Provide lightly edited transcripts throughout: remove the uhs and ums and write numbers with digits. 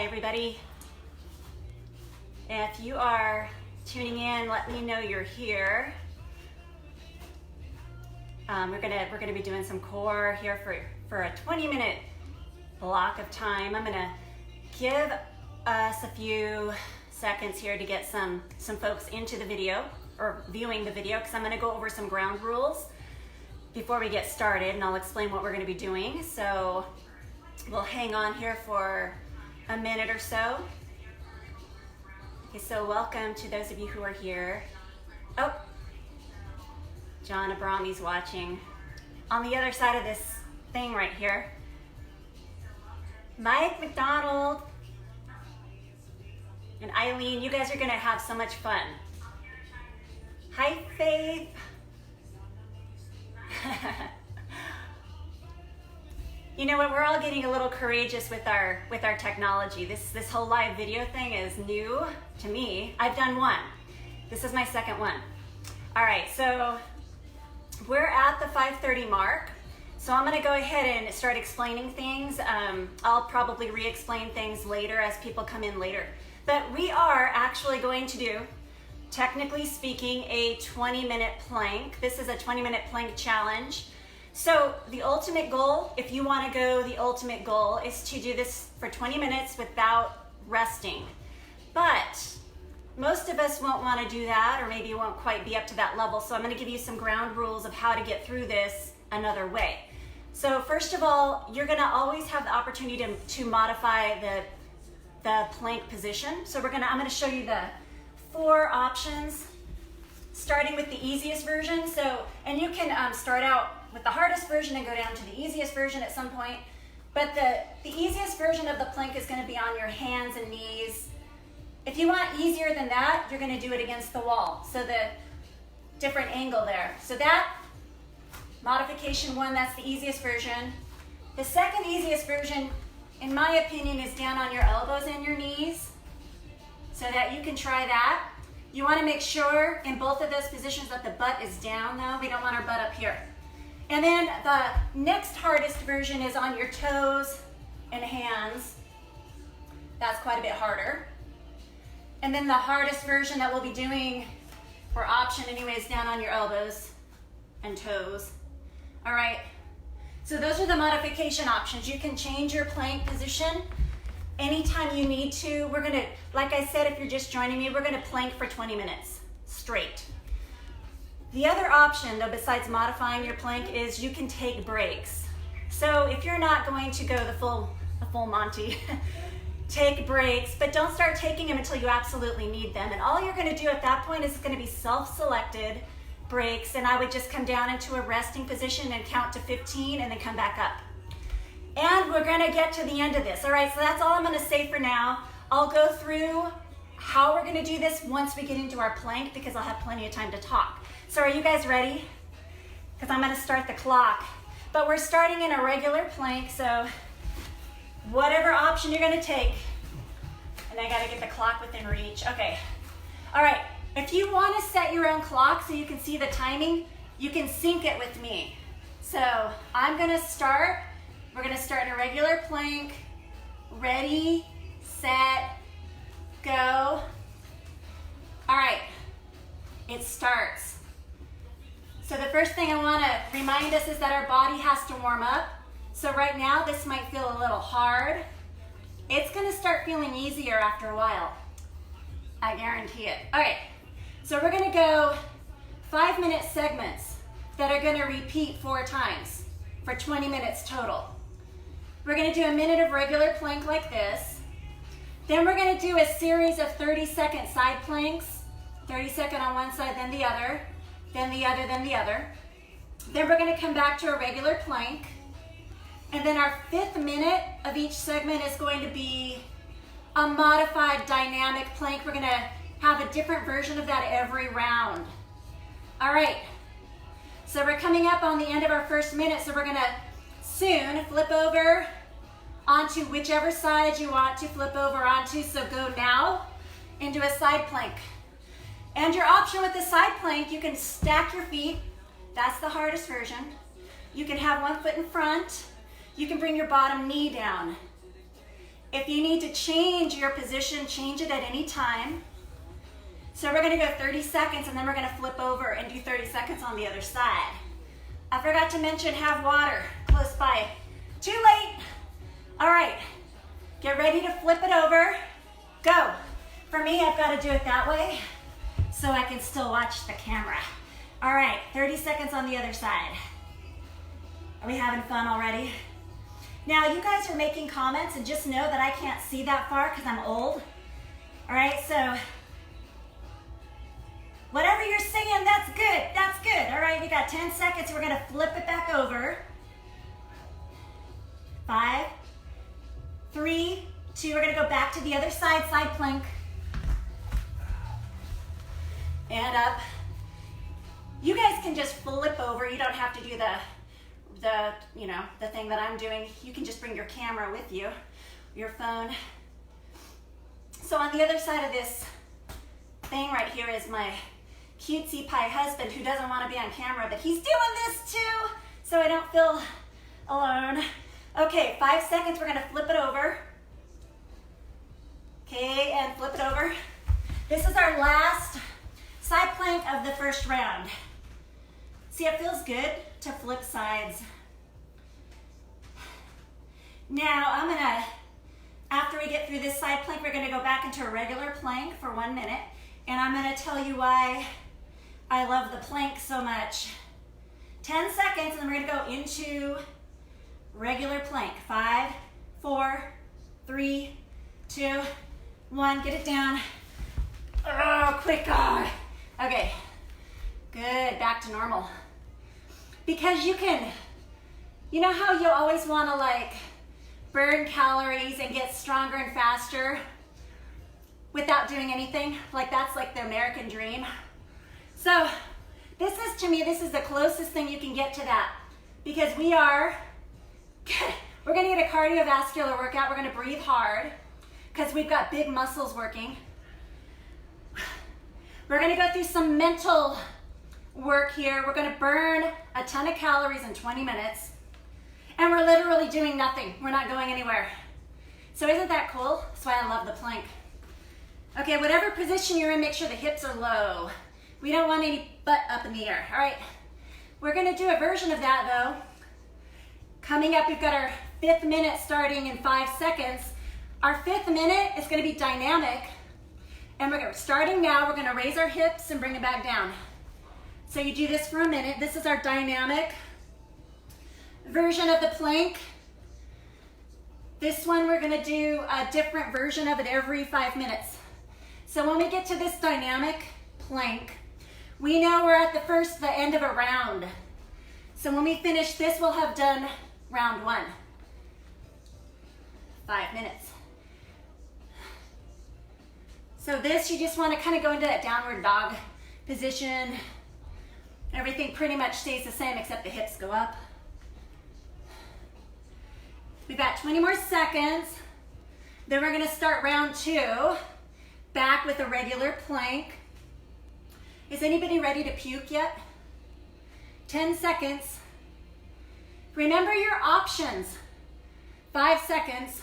Hi everybody. If you are tuning in, let me know you're here. We're gonna be doing some core here for a 20-minute block of time. I'm gonna give us a few seconds here to get some folks into the video or viewing the video, because I'm gonna go over some ground rules before we get started, and I'll explain what we're gonna be doing. So we'll hang on here for a minute or so. Okay, so welcome to those of you who are here. Oh, John Abrami's watching. On the other side of this thing right here, Mike McDonald and Eileen, you guys are gonna have so much fun. Hi, Faith. You know what, we're all getting a little courageous with our technology. This whole live video thing is new to me. I've done one. This is my second one. All right, so we're at the 5:30 mark. So I'm gonna go ahead and start explaining things. I'll probably re-explain things later as people come in later. But we are actually going to do, technically speaking, a 20-minute plank. This is a 20-minute plank challenge. So the ultimate goal, if you want to go, the ultimate goal is to do this for 20 minutes without resting. But most of us won't want to do that, or maybe you won't quite be up to that level. So I'm going to give you some ground rules of how to get through this another way. So first of all, you're going to always have the opportunity to modify the plank position. So I'm going to show you the 4 options, starting with the easiest version. So, and you can start out with the hardest version and go down to the easiest version at some point. But the easiest version of the plank is going to be on your hands and knees. If you want easier than that, you're going to do it against the wall. So the different angle there. So that, modification 1, that's the easiest version. The second easiest version, in my opinion, is down on your elbows and your knees, so that you can try that. You want to make sure in both of those positions that the butt is down though. We don't want our butt up here. And then the next hardest version is on your toes and hands. That's quite a bit harder. And then the hardest version that we'll be doing, or option anyway, is down on your elbows and toes. All right, so those are the modification options. You can change your plank position anytime you need to. We're gonna, like I said, if you're just joining me, we're gonna plank for 20 minutes straight. The other option, though, besides modifying your plank, is you can take breaks. So if you're not going to go the full Monty, take breaks, but don't start taking them until you absolutely need them. And all you're gonna do at that point is gonna be self-selected breaks, and I would just come down into a resting position and count to 15 and then come back up. And we're gonna get to the end of this. All right, so that's all I'm gonna say for now. I'll go through how we're gonna do this once we get into our plank, because I'll have plenty of time to talk. So are you guys ready? Because I'm gonna start the clock. But we're starting in a regular plank, so whatever option you're gonna take, and I gotta get the clock within reach. Okay, all right. If you wanna set your own clock so you can see the timing, you can sync it with me. So I'm gonna start. We're gonna start in a regular plank. Ready, set, go. All right, it starts. So the first thing I wanna remind us is that our body has to warm up. So right now, this might feel a little hard. It's gonna start feeling easier after a while. I guarantee it. All right, so we're gonna go 5-minute segments that are gonna repeat 4 times for 20 minutes total. We're gonna do a minute of regular plank like this. Then we're gonna do a series of 30-second side planks, 30-second on one side, then the other, then the other, then the other. Then we're gonna come back to a regular plank. And then our 5th minute of each segment is going to be a modified dynamic plank. We're gonna have a different version of that every round. All right, so we're coming up on the end of our first minute, so we're gonna soon flip over onto whichever side you want to flip over onto. So go now into a side plank. And your option with the side plank, you can stack your feet. That's the hardest version. You can have one foot in front. You can bring your bottom knee down. If you need to change your position, change it at any time. So we're gonna go 30 seconds and then we're gonna flip over and do 30 seconds on the other side. I forgot to mention have water close by. Too late. All right, get ready to flip it over. Go. For me, I've got to do it that way so I can still watch the camera. All right, 30 seconds on the other side. Are we having fun already? Now, you guys are making comments and just know that I can't see that far because I'm old. All right, so whatever you're singing, that's good. That's good. All right, we got 10 seconds. We're going to flip it back over. 5, 3, 2. We're going to go back to the other side, side plank. And up. You guys can just flip over. You don't have to do the thing that I'm doing. You can just bring your camera with you, your phone. So on the other side of this thing right here is my cutesy pie husband who doesn't want to be on camera, but he's doing this too, so I don't feel alone. Okay, 5 seconds, we're gonna flip it over. Okay, and flip it over. This is our last side plank of the first round. See, it feels good to flip sides. Now, after we get through this side plank, we're gonna go back into a regular plank for 1 minute, and I'm gonna tell you why I love the plank so much. 10 seconds, and then we're gonna go into regular plank. 5, 4, 3, 2, 1. Get it down. Oh, quick God. Okay, good, back to normal. Because you know how you always wanna like burn calories and get stronger and faster without doing anything? Like that's like the American dream. So this is the closest thing you can get to that, because we're gonna get a cardiovascular workout. We're gonna breathe hard because we've got big muscles working. We're gonna go through some mental work here. We're gonna burn a ton of calories in 20 minutes, and we're literally doing nothing. We're not going anywhere. So isn't that cool? That's why I love the plank. Okay, whatever position you're in, make sure the hips are low. We don't want any butt up in the air. All right, we're gonna do a version of that though. Coming up, we've got our 5th minute starting in 5 seconds. Our 5th minute is gonna be dynamic, and starting now, we're gonna raise our hips and bring it back down. So you do this for a minute. This is our dynamic version of the plank. This one, we're gonna do a different version of it every 5 minutes. So when we get to this dynamic plank, we know we're at the end of a round. So when we finish this, we'll have done round 1. 5 minutes. So this, you just want to kind of go into that downward dog position. Everything pretty much stays the same except the hips go up. We've got 20 more seconds. Then we're going to start round 2, back with a regular plank. Is anybody ready to puke yet? 10 seconds. Remember your options. 5 seconds.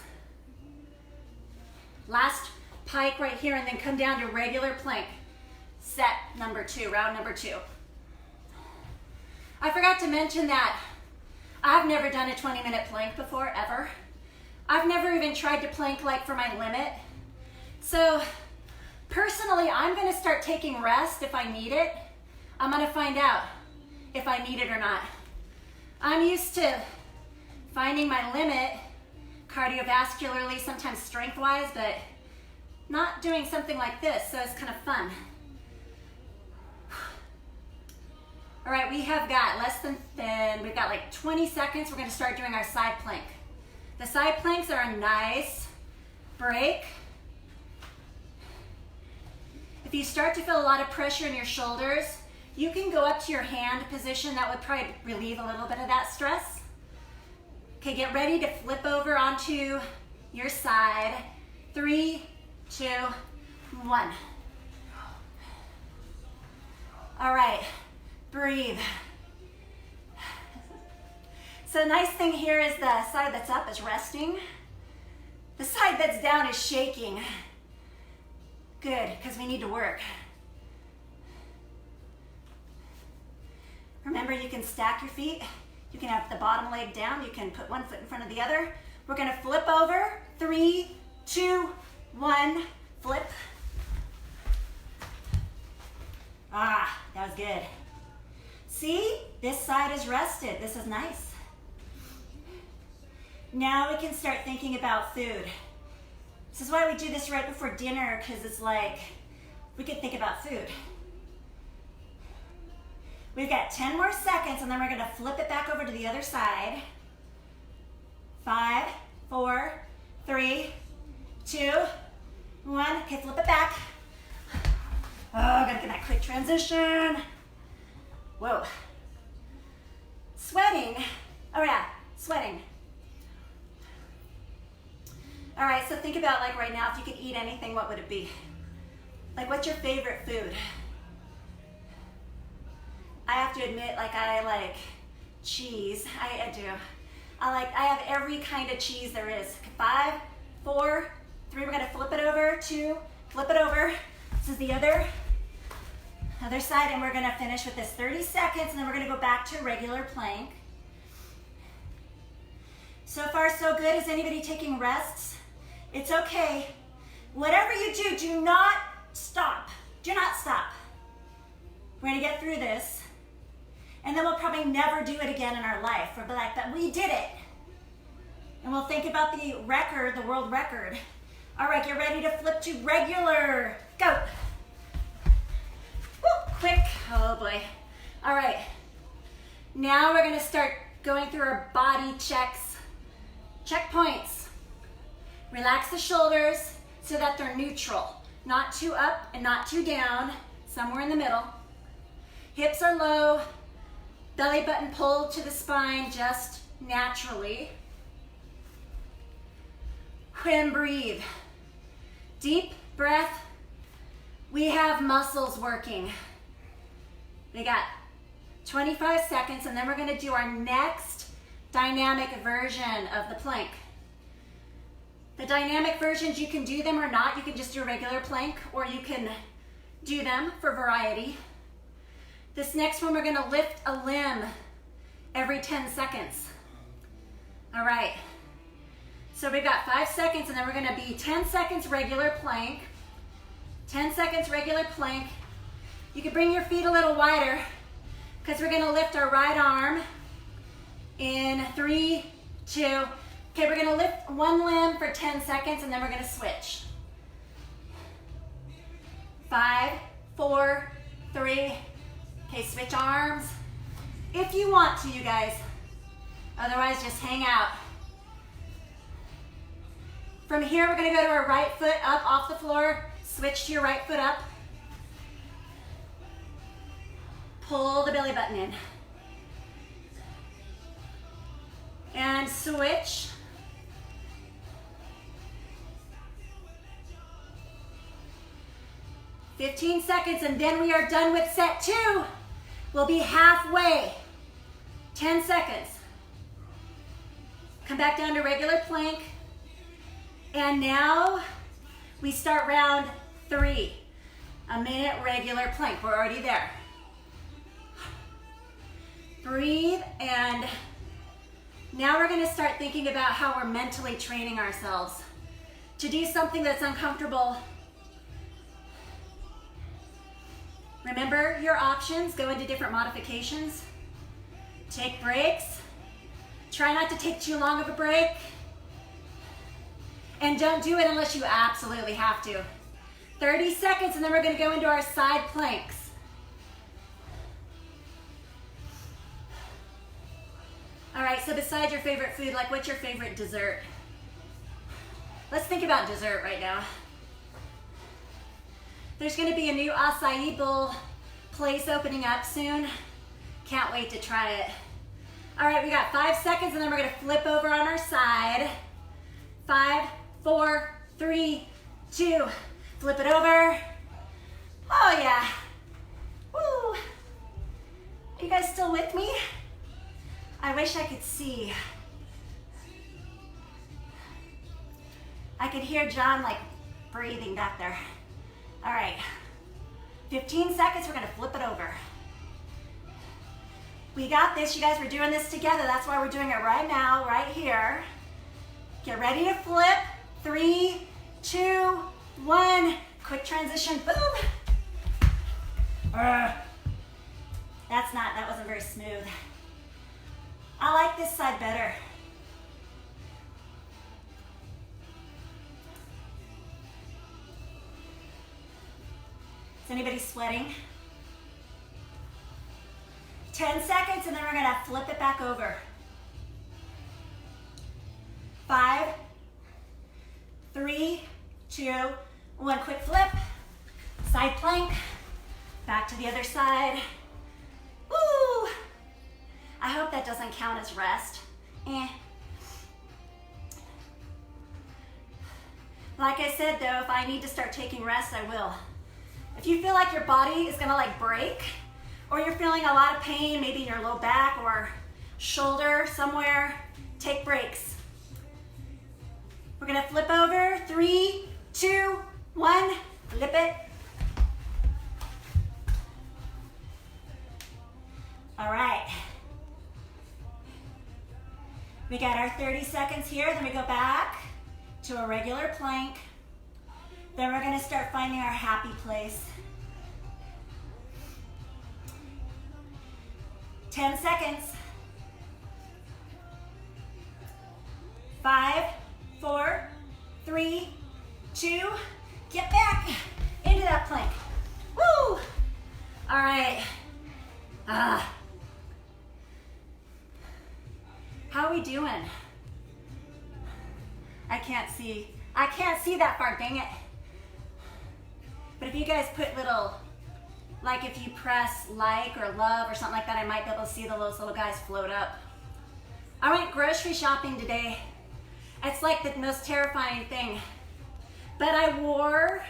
Last pike right here, and then come down to regular plank. Set number 2, round number 2. I forgot to mention that I've never done a 20-minute plank before, ever. I've never even tried to plank like for my limit. So personally, I'm gonna start taking rest if I need it. I'm gonna find out if I need it or not. I'm used to finding my limit cardiovascularly, sometimes strength-wise, but not doing something like this, so it's kind of fun. All right, we have got we've got like 20 seconds. We're gonna start doing our side plank. The side planks are a nice break. If you start to feel a lot of pressure in your shoulders, you can go up to your hand position. That would probably relieve a little bit of that stress. Okay, get ready to flip over onto your side. 3, 2, 1. All right, breathe. So the nice thing here is the side that's up is resting. The side that's down is shaking. Good, because we need to work. Remember, you can stack your feet. You can have the bottom leg down. You can put one foot in front of the other. We're gonna flip over. 3, 2, 1, flip. Ah, that was good. See, this side is rested. This is nice. Now we can start thinking about food. This is why we do this right before dinner, because it's like, we could think about food. We've got 10 more seconds, and then we're gonna flip it back over to the other side. 5, 4, 3, 2, 1. Okay, flip it back. Oh, gotta get that quick transition. Whoa. Sweating. Oh yeah, sweating. All right, so think about like right now, if you could eat anything, what would it be? Like, what's your favorite food? I have to admit, like, I like cheese. I do. I have every kind of cheese there is. 5, 4, 3, we're gonna flip it over. 2, flip it over. This is the other side, and we're gonna finish with this 30 seconds, and then we're gonna go back to regular plank. So far, so good. Is anybody taking rests? It's okay. Whatever you do, do not stop. Do not stop. We're gonna get through this, and then we'll probably never do it again in our life. We'll be like, but we did it. And we'll think about the record, the world record. All right, get ready to flip to regular. Go. Woo, quick. Oh boy. All right. Now we're gonna start going through our body checks. Checkpoints. Relax the shoulders so that they're neutral. Not too up and not too down. Somewhere in the middle. Hips are low. Belly button pulled to the spine just naturally. And breathe. Deep breath. We have muscles working. We got 25 seconds, and then we're gonna do our next dynamic version of the plank. The dynamic versions, you can do them or not. You can just do a regular plank, or you can do them for variety. This next one, we're gonna lift a limb every 10 seconds. All right. So we've got 5 seconds, and then we're gonna be 10 seconds regular plank, 10 seconds regular plank. You can bring your feet a little wider, because we're gonna lift our right arm in 3, 2. Okay, we're gonna lift one limb for 10 seconds, and then we're gonna switch. 5, 4, 3. Okay, switch arms. If you want to, you guys. Otherwise, just hang out. From here, we're gonna go to our right foot up off the floor. Switch to your right foot up. Pull the belly button in. And switch. "15 seconds, and then we are done with set 2. We'll be halfway. 10 seconds. Come back down to regular plank. And now we start round 3. A minute regular plank. We're already there. Breathe, and now we're gonna start thinking about how we're mentally training ourselves to do something that's uncomfortable. Remember your options, go into different modifications. Take breaks. Try not to take too long of a break. And don't do it unless you absolutely have to. 30 seconds, and then we're gonna go into our side planks. All right, so besides your favorite food, like what's your favorite dessert? Let's think about dessert right now. There's gonna be a new acai bowl place opening up soon. Can't wait to try it. All right, we got 5 seconds, and then we're gonna flip over on our side. 5, 4, 3, 2. Flip it over. Oh yeah. Woo. Are you guys still with me? I wish I could see. I could hear John like breathing back there. All right, 15 seconds, we're gonna flip it over. We got this, you guys, we're doing this together. That's why we're doing it right now, right here. Get ready to flip. 3, 2, 1. Quick transition, boom. That wasn't very smooth. I like this side better. Is anybody sweating? 10 seconds, and then we're gonna flip it back over. 5, 3, 2, 1. Quick flip, side plank, back to the other side. Woo! I hope that doesn't count as rest. Like I said though, if I need to start taking rest, I will. If you feel like your body is gonna like break, or you're feeling a lot of pain, maybe in your low back or shoulder somewhere, take breaks. We're gonna flip over. 3, 2, 1, flip it. All right. We got our 30 seconds here, then we go back to a regular plank. Then we're gonna start finding our happy place. 10 seconds. 5, 4, 3, 2, get back into that plank. Woo! All right. How are we doing? I can't see that far, dang it. But if you guys put little, like if you press like or love or something like that, I might be able to see those little guys float up. I went grocery shopping today. It's like the most terrifying thing. But I wore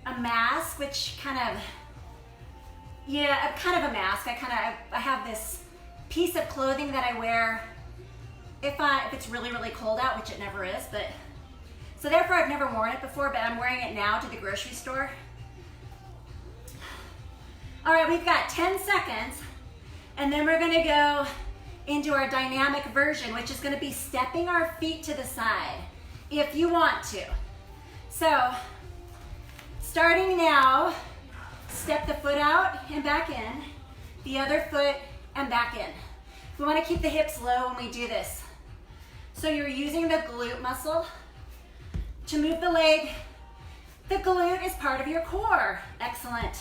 a mask, which kind of a mask. I have this piece of clothing that I wear if it's really, really cold out, which it never is, but so therefore I've never worn it before, but I'm wearing it now to the grocery store. All right, we've got 10 seconds, and then we're gonna go into our dynamic version, which is gonna be stepping our feet to the side, if you want to. So, starting now, step the foot out and back in, the other foot and back in. We wanna keep the hips low when we do this. So you're using the glute muscle to move the leg. The glute is part of your core. Excellent.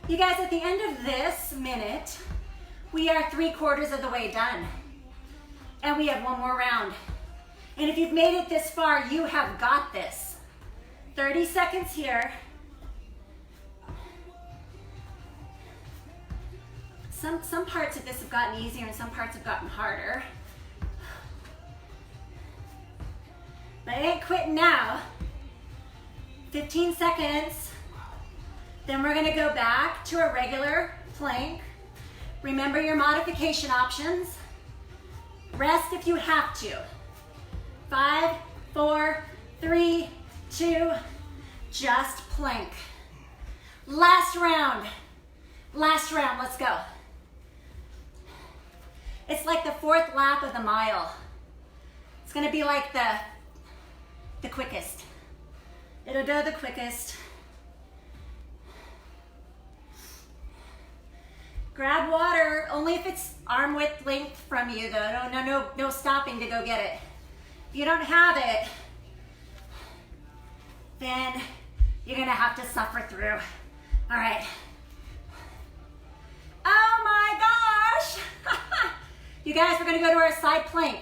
You guys, at the end of this minute, we are 3/4 of the way done. And we have one more round. And if you've made it this far, you have got this. 30 seconds here. Some parts of this have gotten easier and some parts have gotten harder. But I ain't quitting now. 15 seconds. Then we're gonna go back to a regular plank. Remember your modification options. Rest if you have to. 5, 4, 3, 2, just plank. Last round, let's go. It's like the 4th lap of the mile. It's gonna be like the quickest. It'll go the quickest. Grab water, only if it's arm width length from you though. No stopping to go get it. If you don't have it, then you're gonna have to suffer through. All right. Oh my gosh! You guys, we're gonna go to our side plank.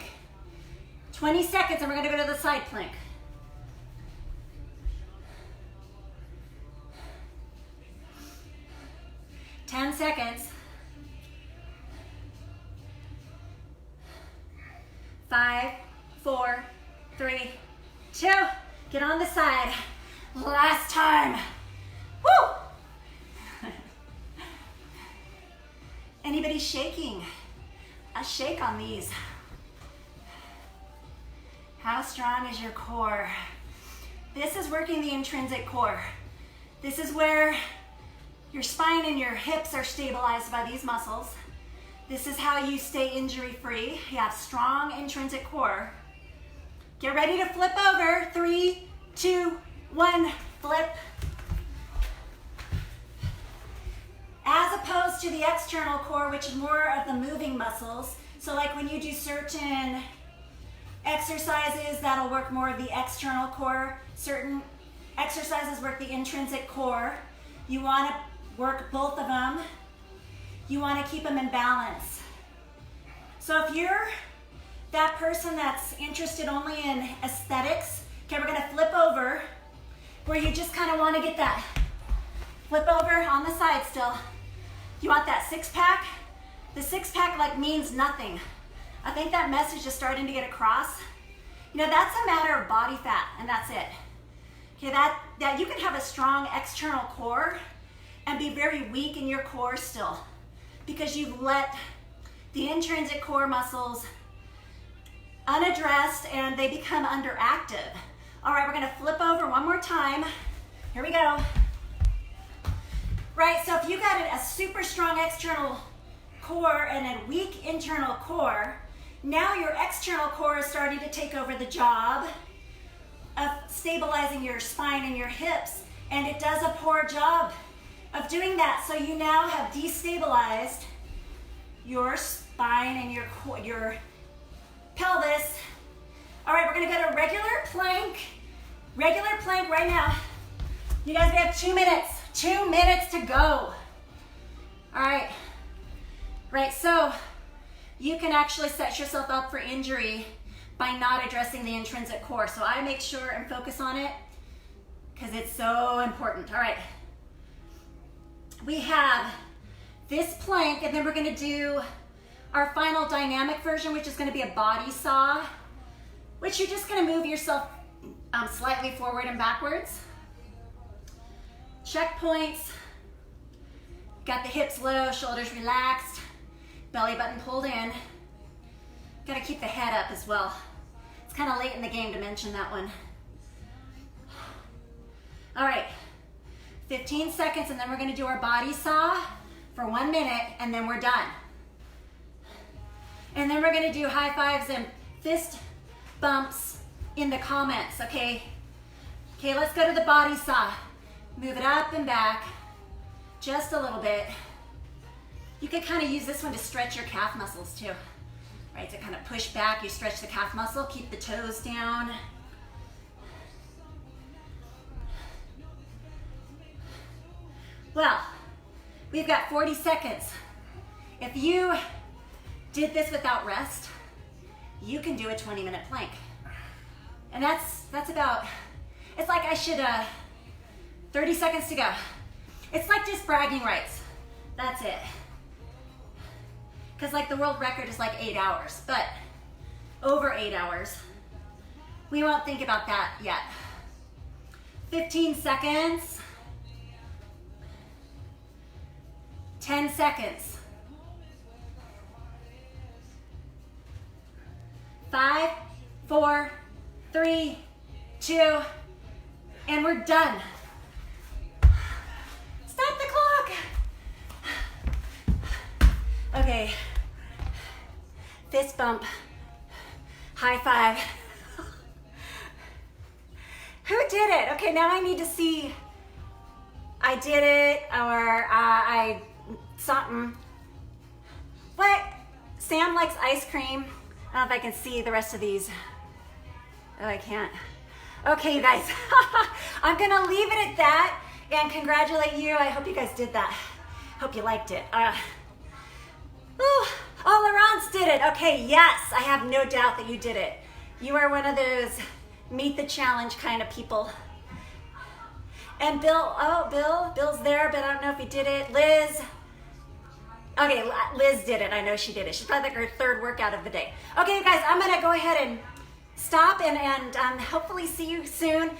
20 seconds and we're gonna go to the side plank. Ten seconds. 5, 4, 3, 2. Get on the side. Last time. Woo! Anybody shaking? A shake on these. How strong is your core? This is working the intrinsic core. This is where your spine and your hips are stabilized by these muscles. This is how you stay injury-free. You have strong intrinsic core. Get ready to flip over. 3, 2, 1, flip. As opposed to the external core, which is more of the moving muscles. So like when you do certain exercises, that'll work more of the external core. Certain exercises work the intrinsic core. You want to work both of them. You want to keep them in balance. So if you're that person that's interested only in aesthetics, okay, we're going to flip over where you just kind of want to get that flip over on the side still. You want that six-pack? The six-pack like means nothing. I think that message is starting to get across. You know, that's a matter of body fat, and that's it. Okay, that you can have a strong external core and be very weak in your core still because you've let the intrinsic core muscles unaddressed and they become underactive. All right, we're gonna flip over one more time. Here we go. Right, so if you got a super strong external core and a weak internal core, now your external core is starting to take over the job of stabilizing your spine and your hips, and it does a poor job of doing that. So you now have destabilized your spine and your pelvis. All right, we're gonna go to regular plank right now. You guys, we have 2 minutes. 2 minutes to go. All right. Right, so you can actually set yourself up for injury by not addressing the intrinsic core. So I make sure and focus on it because it's so important. All right. We have this plank, and then we're going to do our final dynamic version, which is going to be a body saw, which you're just going to move yourself slightly forward and backwards. Checkpoints. Got the hips low, shoulders relaxed, belly button pulled in. Got to keep the head up as well. It's kind of late in the game to mention that one. All right, 15 seconds, and then we're going to do our body saw for 1 minute, and then we're done. And then we're going to do high fives and fist bumps in the comments, okay? Okay, let's go to the body saw. Move it up and back just a little bit. You can kind of use this one to stretch your calf muscles too, right? To kind of push back, you stretch the calf muscle, keep the toes down. Well, we've got 40 seconds. If you did this without rest, you can do a 20-minute plank. And that's about, it's like I should, 30 seconds to go. It's like just bragging rights. That's it. Because like the world record is like 8 hours, but over 8 hours. We won't think about that yet. 15 seconds. 10 seconds. 5, 4, 3, 2, and we're done. Stop the clock. Okay. Fist bump. High five. Who did it? Okay, now I need to see I did it or I something. What? Sam likes ice cream. I don't know if I can see the rest of these. Oh, I can't. Okay, you guys. I'm gonna leave it at that and congratulate you. I hope you guys did that. Hope you liked it. Laurence did it. Okay, yes, I have no doubt that you did it. You are one of those meet the challenge kind of people. And Bill, Bill's there, but I don't know if he did it. Liz. Okay, Liz did it. I know she did it. She's probably like her third workout of the day. Okay, you guys, I'm gonna go ahead and stop and hopefully see you soon.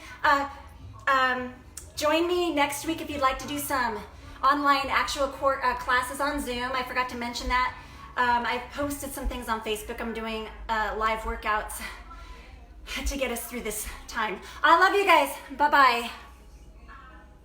Join me next week if you'd like to do some online actual classes on Zoom. I forgot to mention that. I've posted some things on Facebook. I'm doing live workouts to get us through this time. I love you guys. Bye-bye.